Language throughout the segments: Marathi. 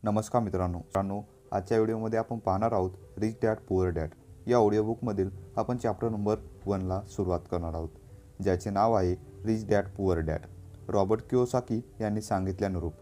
नमस्कार मित्रांनो, आजच्या व्हिडिओमध्ये आपण पाहणार आहोत रिच डॅड पुअर डॅड या ऑडिओ बुकमधील आपण चॅप्टर नंबर 1ला सुरुवात करणार आहोत, ज्याचे नाव आहे rich dad poor dad. Robert Kiyosaki यांनी सांगितल्यानुरूप.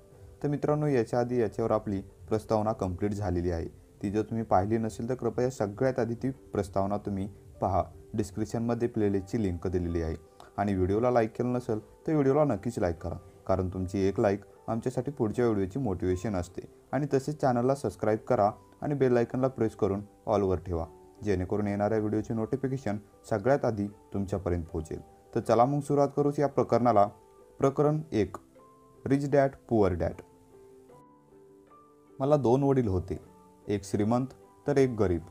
तर मित्रांनो, याच्या आधी याच्यावर आपली प्रस्तावना कंप्लीट झालेली आहे. ती जर तुम्ही पाहिली नसेल तर कृपया सगळ्यात आधी ती प्रस्तावना तुम्ही पहा. डिस्क्रिप्शनमध्ये प्लेलिस्टची लिंक दिलेली आहे. आणि व्हिडिओला लाईक केलं नसेल तर व्हिडिओला नक्कीच लाईक करा, कारण तुमची एक लाईक आमच्यासाठी पुढच्या व्हिडिओची मोटिवेशन असते. आणि तसेच चॅनलला सबस्क्राईब करा आणि बेल आयकॉनला प्रेस करून ऑलवर ठेवा, जेणेकरून येणाऱ्या व्हिडिओची नोटिफिकेशन सगळ्यात आधी तुमच्यापर्यंत पोहोचेल. तर चला मग सुरुवात करूच या प्रकरणाला. प्रकरण 1, रिच डॅड पुअर डॅड. मला 2 वडील होते, एक श्रीमंत तर एक गरीब.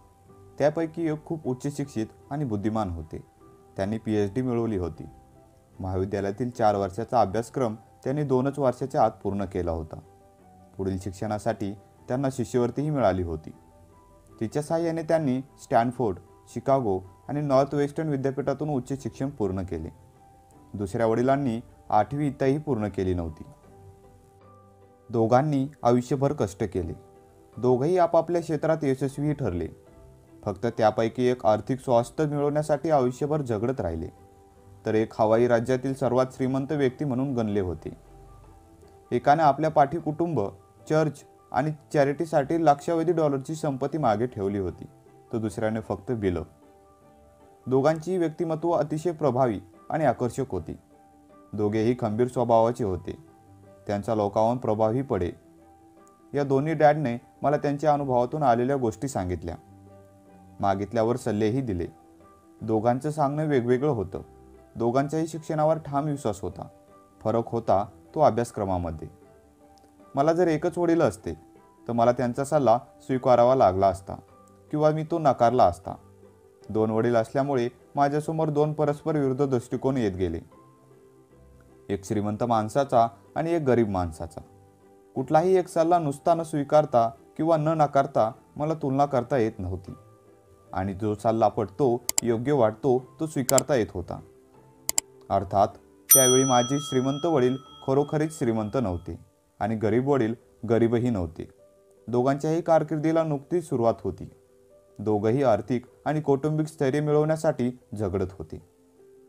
त्यापैकी एक खूप उच्च शिक्षित आणि बुद्धिमान होते. त्यांनी PhD मिळवली होती. महाविद्यालयातील 4 वर्षाचा अभ्यासक्रम त्यांनी 2च वर्षाच्या आत पूर्ण केला होता. पुढील शिक्षणासाठी त्यांना शिष्यवृत्तीही मिळाली होती. तिच्या सहाय्याने त्यांनी स्टॅनफोर्ड, शिकागो आणि नॉर्थ वेस्टर्न विद्यापीठातून उच्च शिक्षण पूर्ण केले. दुसऱ्या वडिलांनी 8वी इयत्ताही पूर्ण केली नव्हती. दोघांनी आयुष्यभर कष्ट केले. दोघंही आपापल्या क्षेत्रात यशस्वीही ठरले. फक्त त्यापैकी एक आर्थिक स्वास्थ्य मिळवण्यासाठी आयुष्यभर झगडत राहिले, तर एक हवाई राज्यातील सर्वात श्रीमंत व्यक्ती म्हणून गणले होते. एकाने आपल्या पाठी कुटुंब, चर्च आणि चॅरिटीसाठी लक्षावधी डॉलरची संपत्ती मागे ठेवली होती, तर दुसऱ्याने फक्त बिलं. दोघांचीही व्यक्तिमत्व अतिशय प्रभावी आणि आकर्षक होती. दोघेही खंबीर स्वभावाचे होते. त्यांचा लोकांवर प्रभावही पडे. या दोन्ही डॅडने मला त्यांच्या अनुभवातून आलेल्या गोष्टी सांगितल्या. मागितल्यावर सल्लेही दिले. दोघांचं सांगणं वेगवेगळं होतं. दोघांच्याही शिक्षणावर ठाम विश्वास होता. फरक होता तो अभ्यासक्रमामध्ये. मला जर एकच वडील असते तर मला त्यांचा सल्ला स्वीकारावा लागला असता किंवा मी तो नकारला असता. 2 वडील असल्यामुळे माझ्यासमोर 2 परस्पर विरुद्ध दृष्टिकोन येत गेले, एक श्रीमंत माणसाचा आणि एक गरीब माणसाचा. कुठलाही एक सल्ला नुसता न स्वीकारता किंवा न नाकारता मला तुलना करता येत नव्हती. आणि जो सल्ला पटतो, योग्य वाटतो तो स्वीकारता येत होता. अर्थात त्यावेळी माझे श्रीमंत वडील खरोखरीच श्रीमंत नव्हते आणि गरीब वडील गरीबही नव्हते. दोघांच्याही कारकिर्दीला नुकतीच सुरुवात होती. दोघंही आर्थिक आणि कौटुंबिक स्थैर्य मिळवण्यासाठी झगडत होते.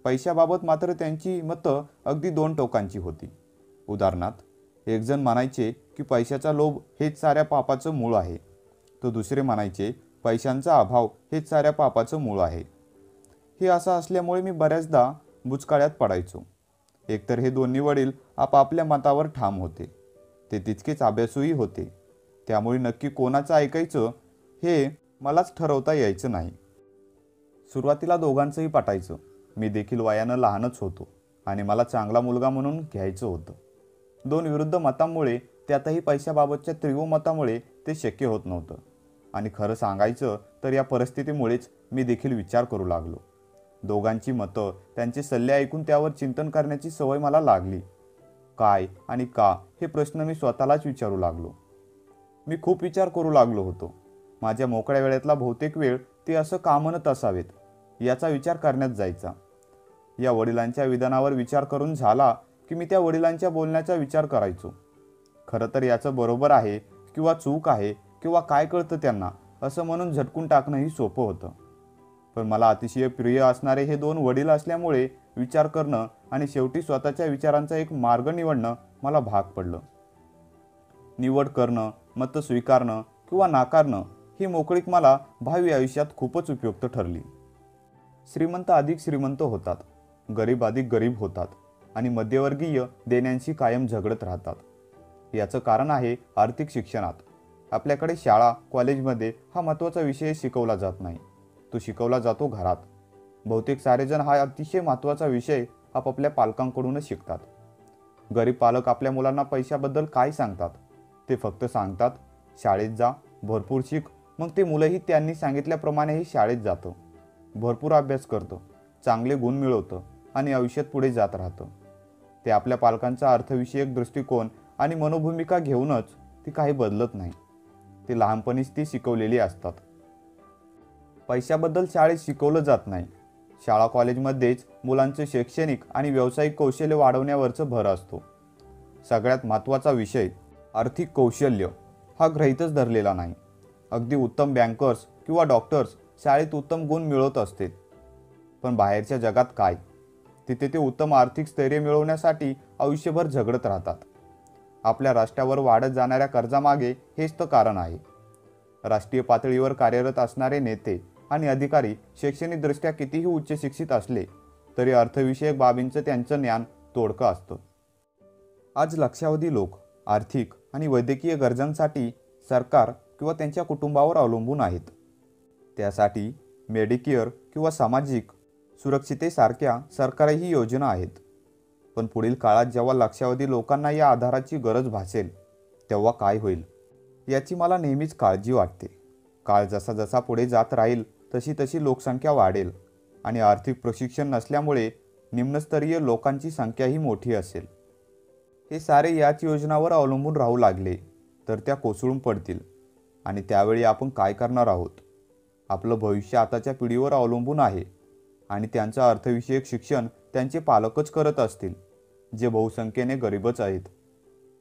पैशाबाबत मात्र त्यांची मतं अगदी 2 टोकांची होती. उदाहरणार्थ, एक जण म्हणायचे की पैशाचा लोभ हेच साऱ्या पापाचं मूळ आहे, तर दुसरे म्हणायचे पैशांचा अभाव हेच साऱ्या पापाचं मूळ आहे. हे असं असल्यामुळे मी बऱ्याचदा बुचकाळ्यात पडायचो. एकतर हे दोन्ही वडील आपापल्या मतावर ठाम होते, ते तितकेच अभ्यासूही होते. त्यामुळे नक्की कोणाचं ऐकायचं हे मलाच ठरवता यायचं नाही. सुरुवातीला दोघांचंही पटायचं. मी देखील वयानं लहानच होतो आणि मला चांगला मुलगा म्हणून घ्यायचं होतं. 2 विरुद्ध मतांमुळे, त्यातही पैशाबाबतच्या तीव्र मतामुळे ते शक्य होत नव्हतं. आणि खरं सांगायचं तर या परिस्थितीमुळेच मी देखील विचार करू लागलो. दोघांची मतं, त्यांचे सल्ले ऐकून त्यावर चिंतन करण्याची सवय मला लागली. काय आणि का हे प्रश्न मी स्वतःलाच विचारू लागलो. मी खूप विचार करू लागलो होतो. माझ्या मोकळ्या वेळेतला बहुतेक वेळ ते असं का म्हणत असावेत याचा विचार करण्यात जायचा. या वडिलांच्या विधानावर विचार करून झाला की मी त्या वडिलांच्या बोलण्याचा विचार करायचो. खरं तर याचं बरोबर आहे किंवा चूक आहे किंवा काय कळतं त्यांना असं म्हणून झटकून टाकणंही सोपं होतं. पण मला अतिशय प्रिय असणारे हे 2 वडील असल्यामुळे विचार करणं आणि शेवटी स्वतःच्या विचारांचा एक मार्ग निवडणं मला भाग पडलं. निवड करणं, मतं स्वीकारणं किंवा नाकारणं ही मोकळीक मला भावी आयुष्यात खूपच उपयुक्त ठरली. श्रीमंत अधिक श्रीमंत होतात, गरीब अधिक गरीब होतात आणि मध्यमवर्गीय देण्यांशी कायम झगडत राहतात. याचं कारण आहे आर्थिक शिक्षणात. आपल्याकडे शाळा, कॉलेजमध्ये हा महत्त्वाचा विषय शिकवला जात नाही, तो शिकवला जातो घरात. बहुतेक सारेजण हा अतिशय महत्त्वाचा विषय आपापल्या पालकांकडूनच शिकतात. गरीब पालक आपल्या मुलांना पैशाबद्दल काय सांगतात? ते फक्त सांगतात, शाळेत जा, भरपूर शिक. मग ते मुलंही त्यांनी सांगितल्याप्रमाणेही शाळेत जातं, भरपूर अभ्यास करतं, चांगले गुण मिळवतं आणि आयुष्यात पुढे जात राहतं. ते आपल्या पालकांचा अर्थविषयक दृष्टिकोन आणि मनोभूमिका घेऊनच ती काही बदलत नाही. ते लहानपणीच ती शिकवलेली असतात. पैशाबद्दल शाळेत शिकवलं जात नाही. शाळा कॉलेजमध्येच मुलांचं शैक्षणिक आणि व्यावसायिक कौशल्य वाढवण्यावरचं भर असतो. सगळ्यात महत्त्वाचा विषय आर्थिक कौशल्य हा गृहीतच धरलेला नाही. अगदी उत्तम बँकर्स किंवा डॉक्टर्स शाळेत उत्तम गुण मिळवत असतील, पण बाहेरच्या जगात काय? तिथे ते उत्तम आर्थिक स्थैर्य मिळवण्यासाठी आयुष्यभर झगडत राहतात. आपल्या राष्ट्रावर वाढत जाणाऱ्या कर्जामागे हेच तर कारण आहे. राष्ट्रीय पातळीवर कार्यरत असणारे नेते आणि अधिकारी शैक्षणिकदृष्ट्या कितीही उच्च शिक्षित असले तरी अर्थविषयक बाबींचं त्यांचं ज्ञान तोडकं असतं. आज लक्षावधी लोक आर्थिक आणि वैद्यकीय गरजांसाठी सरकार किंवा त्यांच्या कुटुंबावर अवलंबून आहेत. त्यासाठी मेडिकेअर किंवा सामाजिक सुरक्षितेसारख्या सरकारही योजना आहेत. पण पुढील काळात जेव्हा लक्षावधी लोकांना या आधाराची गरज भासेल तेव्हा काय होईल याची मला नेहमीच काळजी वाटते. काळ जसा जसा पुढे जात राहील तशी तशी लोकसंख्या वाढेल आणि आर्थिक प्रशिक्षण नसल्यामुळे निम्नस्तरीय लोकांची संख्याही मोठी असेल. हे सारे याच योजनावर अवलंबून राहू लागले तर त्या कोसळून पडतील आणि त्यावेळी आपण काय करणार आहोत? आपलं भविष्य आताच्या पिढीवर अवलंबून आहे आणि त्यांचं अर्थविषयक शिक्षण त्यांचे पालकच करत असतील, जे बहुसंख्येने गरीबच आहेत.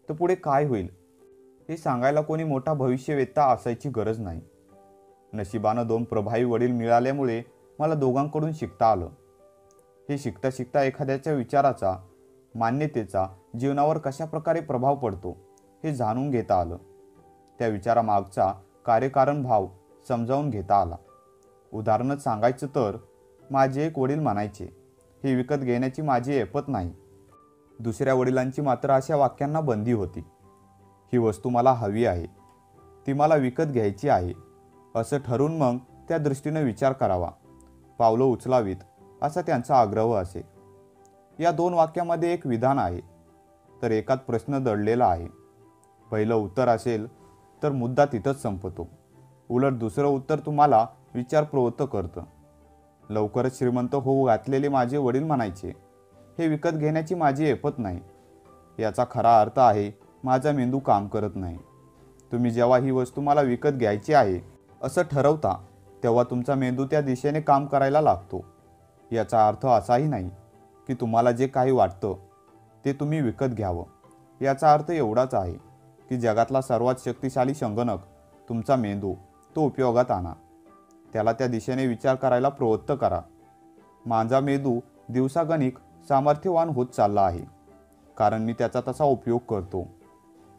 तर पुढे काय होईल हे सांगायला कोणी मोठा भविष्यवेत्ता असायची गरज नाही. नशिबानं 2 प्रभावी वडील मिळाल्यामुळे मला दोघांकडून शिकता आलं. हे शिकता शिकता एखाद्याच्या विचाराचा, मान्यतेचा जीवनावर कशा प्रकारे प्रभाव पडतो हे जाणून घेता आलं. त्या विचारामागचा कार्यकारण भाव समजावून घेता आला. उदाहरणच सांगायचं तर माझे एक वडील म्हणायचे, हे विकत घेण्याची माझी ऐपत नाही. दुसऱ्या वडिलांची मात्र अशा वाक्यांना बंदी होती. ही वस्तू मला हवी आहे, ती मला विकत घ्यायची आहे असं ठरवून मग त्या दृष्टीने विचार करावा, पावलं उचलावीत असा त्यांचा आग्रह असे. या 2 वाक्यामध्ये एक विधान आहे तर एकात प्रश्न दडलेला आहे. पहिलं उत्तर असेल तर मुद्दा तिथंच संपतो. उलट दुसरं उत्तर तुम्हाला विचार प्रवृत्त करतं. लवकरच श्रीमंत होऊ घातलेले माझे वडील म्हणायचे, हे विकत घेण्याची माझी ऐपत नाही. याचा खरा अर्थ आहे माझा मेंदू काम करत नाही. तुम्ही जेव्हा ही वस्तू मला विकत घ्यायची आहे असं ठरवता तेव्हा तुमचा मेंदू त्या दिशेने काम करायला लागतो. याचा अर्थ असाही नाही की तुम्हाला जे काही वाटतं ते तुम्ही विकत घ्यावं. याचा अर्थ एवढाच आहे की जगातला सर्वात शक्तिशाली संगणक तुमचा मेंदू तो उपयोगात आणा. त्याला त्या दिशेने विचार करायला प्रवृत्त करा. माझा मेंदू दिवसागणिक सामर्थ्यवान होत चालला आहे कारण मी त्याचा तसा उपयोग करतो.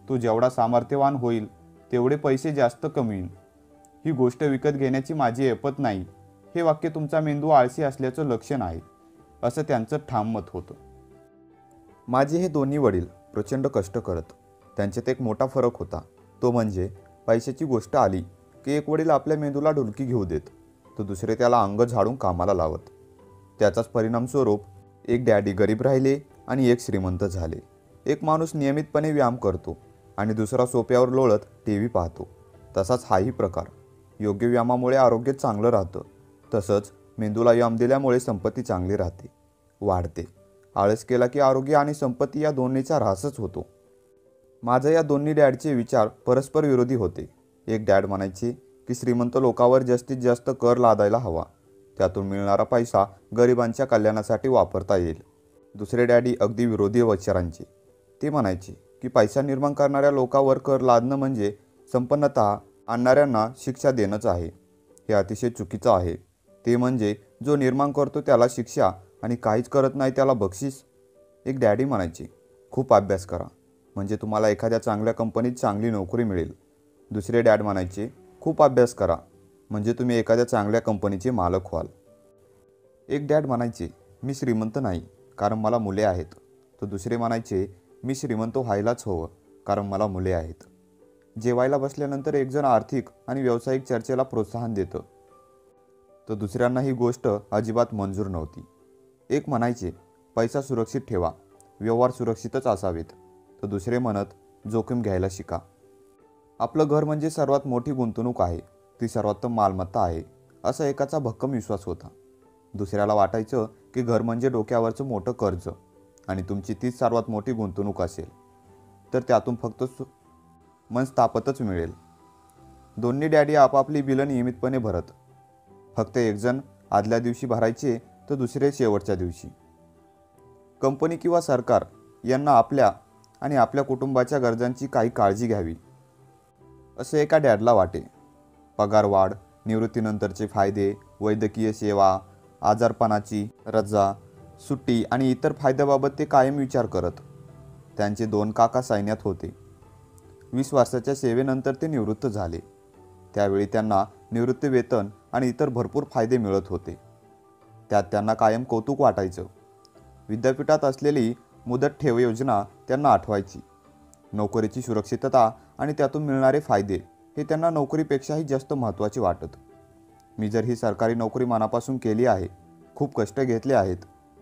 तो जेवढा सामर्थ्यवान होईल तेवढे पैसे जास्त कमवीन. ही गोष्ट विकत घेण्याची माझी ऐपत नाही हे वाक्य तुमचा मेंदू आळशी असल्याचं लक्षण आहे असं त्यांचं ठाम मत होतं. माझे हे दोन्ही वडील प्रचंड कष्ट करत. त्यांच्यात एक मोठा फरक होता, तो म्हणजे पैशाची गोष्ट आली की एक वडील आपल्या मेंदूला ढुलकी घेऊ देत तर दुसरे त्याला अंग झाडून कामाला लावत. त्याचाच परिणामस्वरूप एक डॅडी गरीब राहिले आणि एक श्रीमंत झाले. एक माणूस नियमितपणे व्यायाम करतो आणि दुसरा सोप्यावर लोळत टीव्ही पाहतो. तसाच हाही प्रकार. योग्य व्यायामामुळे आरोग्य चांगलं राहतं, तसंच मेंदूला व्यायाम दिल्यामुळे संपत्ती चांगली राहते, वाढते. आळस केला की आरोग्य आणि संपत्ती या दोन्हीचा ऱ्हासच होतो. माझं या दोन्ही डॅडचे विचार परस्पर विरोधी होते. एक डॅड म्हणायचे की श्रीमंत लोकांवर जास्तीत जास्त कर लादायला हवा, त्यातून मिळणारा पैसा गरिबांच्या कल्याणासाठी वापरता येईल. दुसरे डॅडी अगदी विरोधी विचारांचे. ते म्हणायचे की पैसा निर्माण करणाऱ्या लोकांवर कर लादणं म्हणजे संपन्नता आणणाऱ्यांना शिक्षा देणंच आहे. हे अतिशय चुकीचं आहे. ते म्हणजे जो निर्माण करतो त्याला शिक्षा आणि काहीच करत नाही त्याला बक्षीस. एक डॅडी म्हणायचे, खूप अभ्यास करा म्हणजे तुम्हाला एखाद्या चांगल्या कंपनीत चांगली नोकरी मिळेल. दुसरे डॅड म्हणायचे, खूप अभ्यास करा म्हणजे तुम्ही एखाद्या चांगल्या कंपनीचे मालक व्हाल. एक डॅड म्हणायचे, मी श्रीमंत नाही कारण मला मुले आहेत. तर दुसरे म्हणायचे, मी श्रीमंत व्हायलाच हवं कारण मला मुले आहेत. जेवायला बसल्यानंतर एकजण आर्थिक आणि व्यावसायिक चर्चेला प्रोत्साहन देतं तर दुसऱ्यांना ही गोष्ट अजिबात मंजूर नव्हती. एक म्हणायचे, पैसा सुरक्षित ठेवा, व्यवहार सुरक्षितच असावेत. तर दुसरे म्हणत, जोखीम घ्यायला शिका. आपलं घर म्हणजे सर्वात मोठी गुंतवणूक आहे, ती सर्वोत्तम मालमत्ता आहे असा एकाचा भक्कम विश्वास होता. दुसऱ्याला वाटायचं की घर म्हणजे डोक्यावरचं मोठं कर्ज आणि तुमची तीच सर्वात मोठी गुंतवणूक असेल तर त्यातून फक्त मनस्तापतच मिळेल. दोन्ही डॅडी आपापली बिलं नियमितपणे भरत. फक्त एकजण आदल्या दिवशी भरायचे तर दुसरे शेवटच्या दिवशी. कंपनी किंवा सरकार यांना आपल्या आणि आपल्या कुटुंबाच्या गरजांची काही काळजी घ्यावी. असे एका डॅडला वाटे. पगारवाढ, निवृत्तीनंतरचे फायदे, वैद्यकीय सेवा, आजारपणाची रजा, सुट्टी आणि इतर फायद्याबाबत ते कायम विचार करत. त्यांचे 2 काका सैन्यात होते. 20 वर्षाच्या सेवेनंतर ते निवृत्त झाले. त्यावेळी त्यांना निवृत्ती वेतन आणि इतर भरपूर फायदे मिळत होते. त्यात त्यांना कायम कौतुक वाटायचं. विद्यापीठात असलेली मुदत ठेव योजना त्यांना आठवायची. नोकरीची सुरक्षितता आणि त्यातून मिळणारे फायदे हे त्यांना नोकरीपेक्षाही जास्त महत्त्वाचे वाटत. मी जर ही सरकारी नोकरी मनापासून केली आहे, खूप कष्ट घेतले आहेत,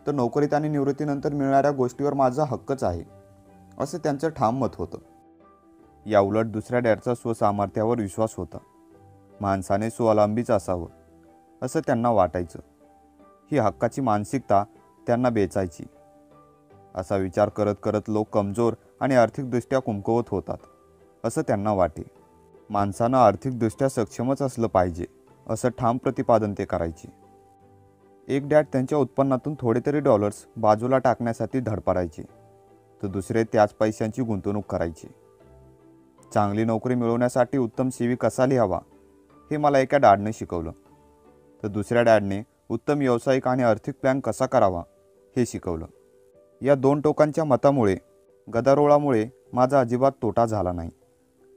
तर नोकरीत आणि निवृत्तीनंतर मिळणाऱ्या गोष्टीवर माझा हक्कच आहे, असं त्यांचं ठाम मत होतं. या उलट दुसऱ्या डॅडचा स्वसामर्थ्यावर विश्वास होता. माणसाने स्वावलंबीच असावं असं त्यांना वाटायचं. ही हक्काची मानसिकता त्यांना बेचायची. असा विचार करत करत लोक कमजोर आणि आर्थिकदृष्ट्या कमकुवत होतात असं त्यांना वाटे. माणसानं आर्थिकदृष्ट्या सक्षमच असलं पाहिजे असं ठाम प्रतिपादन ते करायचे. एक डॅड त्यांच्या उत्पन्नातून थोडे तरी डॉलर्स बाजूला टाकण्यासाठी धडपडायचे, तर दुसरे त्याच पैशांची गुंतवणूक करायचे. चांगली नोकरी मिळवण्यासाठी उत्तम CV कसा लिहावा हे मला एका डॅडने शिकवलं, तर दुसऱ्या डॅडने उत्तम व्यावसायिक आणि आर्थिक प्लॅन कसा करावा हे शिकवलं. या 2 टोकांच्या मतामुळे, गदारोळामुळे माझा अजिबात तोटा झाला नाही,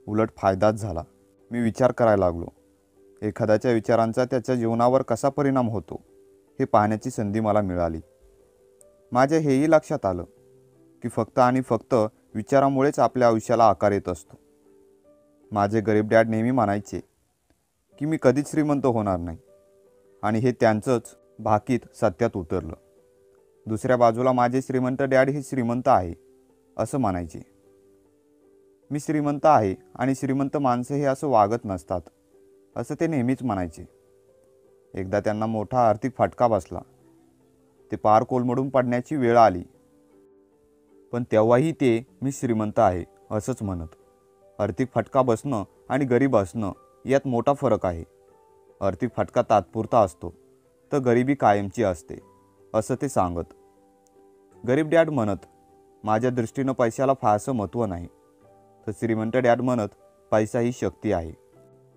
उलट फायदाच झाला. मी विचार करायला लागलो. एखाद्याच्या विचारांचा त्याच्या जीवनावर कसा परिणाम होतो हे पाहण्याची संधी मला मिळाली. माझ्या हेही लक्षात आलं की फक्त आणि फक्त विचारामुळेच आपल्या आयुष्याला आकार येत असतो. माझे गरीब डॅड नेहमी म्हणायचे की मी कधीच श्रीमंत होणार नाही, आणि हे त्यांचंच भाकीत सत्यात उतरलं. दुसऱ्या बाजूला माझे श्रीमंत डॅड हे श्रीमंत आहे असं म्हणायचे. मी श्रीमंत आहे आणि श्रीमंत माणसं हे असं वागत नसतात असं ते नेहमीच म्हणायचे. एकदा त्यांना मोठा आर्थिक फटका बसला. ते पार कोलमडून पडण्याची वेळ आली. पण तेव्हाही ते मी श्रीमंत आहे असंच म्हणत. आर्थिक फटका बसणं आणि गरीब असणं यात मोठा फरक आहे. आर्थिक फटका तात्पुरता असतो, तर गरिबी कायमची असते असं ते सांगत. गरीब डॅड म्हणत, माझ्या दृष्टीनं पैशाला फारसं महत्त्व नाही, तर श्रीमंत डॅड म्हणत, पैसा ही शक्ती आहे.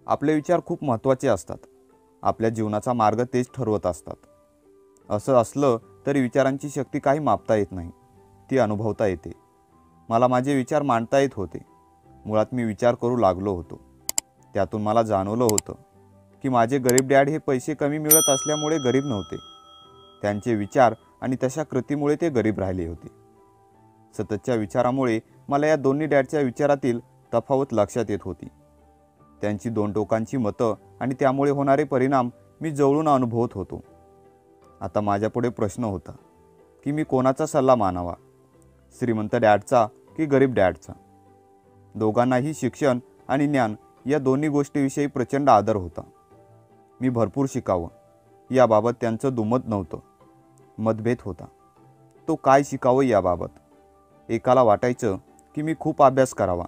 आपले विचार खूप महत्त्वाचे असतात. आपल्या जीवनाचा मार्ग तेच ठरवत असतात. असं असलं तरी विचारांची शक्ती काही मापता येत नाही, ती अनुभवता येते. मला माझे विचार मांडता येत होते. मुळात मी विचार करू लागलो होतो. त्यातून मला जाणवलं होतं की माझे गरीब डॅड हे पैसे कमी मिळत असल्यामुळे गरीब नव्हते. त्यांचे विचार आणि तशा कृतीमुळे ते गरीब राहिले होते. सततच्या विचारामुळे मला या दोन्ही डॅडच्या विचारातील तफावत लक्षात येत होती. त्यांची 2 टोकांची मतं आणि त्यामुळे होणारे परिणाम मी जवळून अनुभवत होतो. आता माझ्यापुढे प्रश्न होता की मी कोणाचा सल्ला मानावा, श्रीमंत डॅडचा की गरीब डॅडचा. दोघांनाही शिक्षण आणि ज्ञान या दोन्ही गोष्टीविषयी प्रचंड आदर होता. मी भरपूर शिकावं याबाबत त्यांचं दुमत नव्हतं. मतभेद होता. तो काय शिकावं याबाबत. एकाला वाटायचं की मी खूप अभ्यास करावा,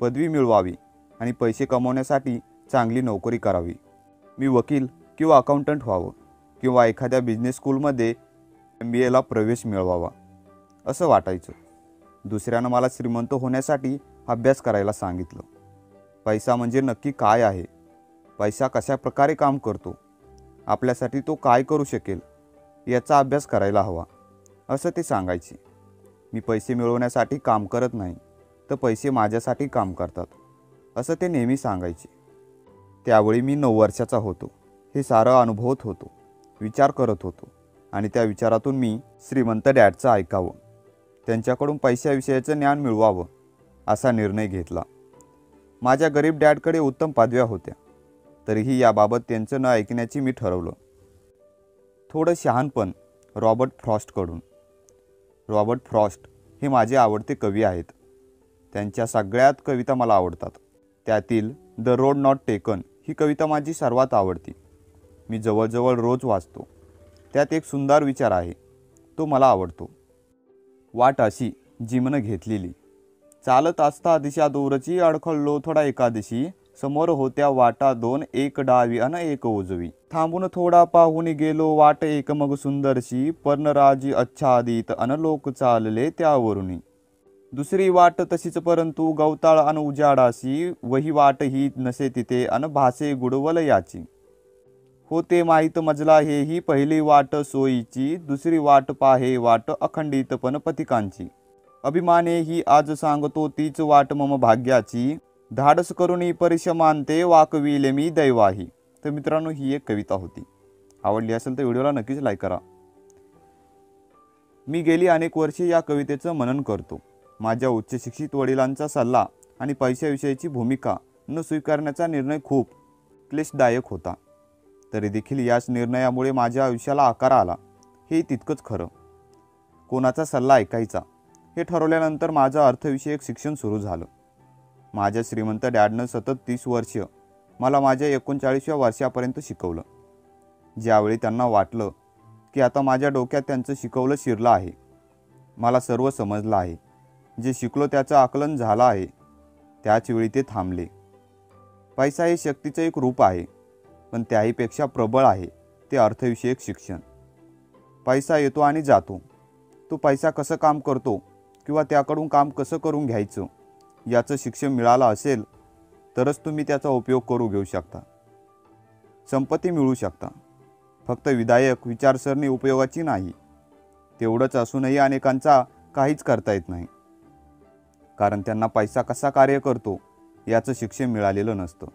पदवी मिळवावी आणि पैसे कमवण्यासाठी चांगली नोकरी करावी. मी वकील किंवा अकाउंटंट व्हावं किंवा एखाद्या बिझनेस स्कूलमध्ये MBAला प्रवेश मिळवावा असं वाटायचं. दुसऱ्यानं मला श्रीमंत होण्यासाठी अभ्यास करायला सांगितलं. पैसा म्हणजे नक्की काय आहे, पैसा कशा प्रकारे काम करतो, आपल्यासाठी तो काय करू शकेल याचा अभ्यास करायला हवा असं ते सांगायचे. मी पैसे मिळवण्यासाठी काम करत नाही, तर पैसे माझ्यासाठी काम करतात असं ते नेहमी सांगायचे. त्यावेळी मी 9 वर्षाचा होतो. हे सारं अनुभवत होतो, विचार करत होतो आणि त्या विचारातून मी श्रीमंत डॅडचं ऐकावं, त्यांच्याकडून पैशाविषयीचं ज्ञान मिळवावं असा निर्णय घेतला. माझ्या गरीब डॅडकडे उत्तम पदव्या होत्या, तरीही याबाबत त्यांचं न ऐकण्याची मी ठरवलं. थोडं शहाणपण रॉबर्ट फ्रॉस्टकडून. रॉबर्ट फ्रॉस्ट हे माझे आवडते कवी आहेत. त्यांच्या सगळ्यात कविता मला आवडतात. त्यातील द रोड नॉट टेकन ही कविता माझी सर्वात आवडती. मी जवळजवळ रोज वाचतो. त्यात एक सुंदर विचार आहे, तो मला आवडतो. वाट अशी जिमनं घेतलेली, चालत असता दिशा दूरची, अडखळलो थोडा एका दिशी, समोर होत्या वाटा 2, एक डावी अन एक उजवी, थांबून थोडा पाहून गेलो वाट एक मग सुंदरशी, पर्णराजी आच्छादित अन लोक चालले त्यावरुनी. दुसरी वाट तशीच परंतु गवताळ अन उजाडासी, वही वाट ही नसे तिथे अन भासे गुडवल याची. होते माहीत मजला हेही पहिली वाट सोयीची, दुसरी वाट पाहे वाट अखंडित पण पथिकांची. अभिमाने ही आज सांगतो तीच वाट मम भाग्याची, धाडस करुणी परिश्रमांते वाकविले मी दैवाही. तर मित्रांनो, ही एक कविता होती. आवडली असेल तर व्हिडिओला नक्कीच लाईक करा. मी गेली अनेक वर्षे या कवितेचं मनन करतो. माझ्या उच्च शिक्षित वडिलांचा सल्ला आणि पैशाविषयीची भूमिका न स्वीकारण्याचा निर्णय खूप क्लेशदायक होता. तरी देखील याच निर्णयामुळे माझ्या आयुष्याला आकार आला, हे तितकंच खरं. कोणाचा सल्ला ऐकायचा हे ठरवल्यानंतर माझं अर्थविषयक शिक्षण सुरू झालं. माझ्या श्रीमंत डॅडनं सतत 30 वर्ष मला माझ्या 39व्या वर्षापर्यंत शिकवलं. ज्यावेळी त्यांना वाटलं की आता माझ्या डोक्यात त्यांचं शिकवलं शिरलं आहे, मला सर्व समजलं आहे, जे शिकलो त्याचं आकलन झालं आहे, त्याचवेळी ते थांबले. पैसा हे शक्तीचं एक रूप आहे, पण त्याहीपेक्षा प्रबळ आहे ते अर्थविषयक शिक्षण. पैसा येतो आणि जातो. तो पैसा कसं काम करतो किंवा त्याकडून काम कसं करून घ्यायचं याचं शिक्षण मिळालं असेल तरच तुम्ही त्याचा उपयोग करू घेऊ शकता. संपत्ती मिळू शकता, फक्त विधायक विचारसरणी उपयोगाची नाही. तेवढंच असूनही अनेकांचा काहीच करता येत नाही, कारण त्यांना पैसा कसा कार्य करतो याचं शिक्षण मिळालेलं नसतं.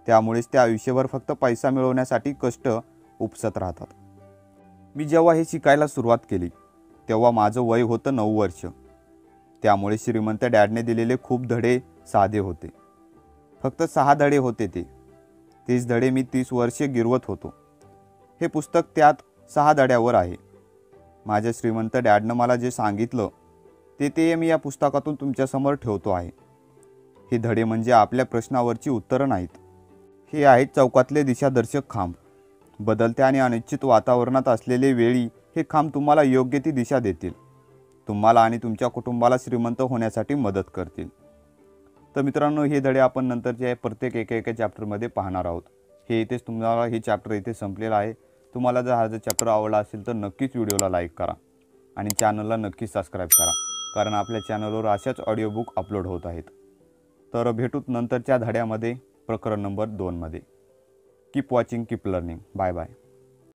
त्यामुळेच ते आयुष्यभर फक्त पैसा मिळवण्यासाठी कष्ट उपसत राहतात. मी जेव्हा हे शिकायला सुरुवात केली तेव्हा माझं वय होतं 9 वर्ष. त्यामुळे श्रीमंत डॅडने दिलेले खूप धडे साधे होते. फक्त 6 धडे होते. तेच धडे मी 30 वर्षे गिरवत होतो. हे पुस्तक त्यात 6 धड्यावर आहे. माझ्या श्रीमंत डॅडनं मला जे सांगितलं ते मी या पुस्तकातून तुमच्यासमोर ठेवतो आहे. हे धडे म्हणजे आपल्या प्रश्नावरची उत्तरं नाहीत. हे आहेत चौकातले दिशादर्शक खांब. बदलत्या आणि अनिश्चित वातावरणात असलेले वेळी हे खांब तुम्हाला योग्य ती दिशा देतील. तुम्हाला आणि तुमच्या कुटुंबाला श्रीमंत होण्यासाठी मदत करतील. तर मित्रांनो, हे धडे आपण नंतरच्या प्रत्येक एका चॅप्टरमध्ये पाहणार आहोत. हे इथेच तुम्हाला हे चॅप्टर इथे संपलेलं आहे. तुम्हाला जर हा चॅप्टर आवडला असेल तर नक्कीच व्हिडिओला लाईक करा आणि चॅनलला नक्कीच सबस्क्राईब करा, कारण आपल्या चॅनलवर अशाच ऑडिओ बुक अपलोड होत आहेत. तर भेटूत नंतरच्या धड्यामध्ये प्रकरण नंबर 2 मध्ये. Keep watching, keep learning. Bye bye.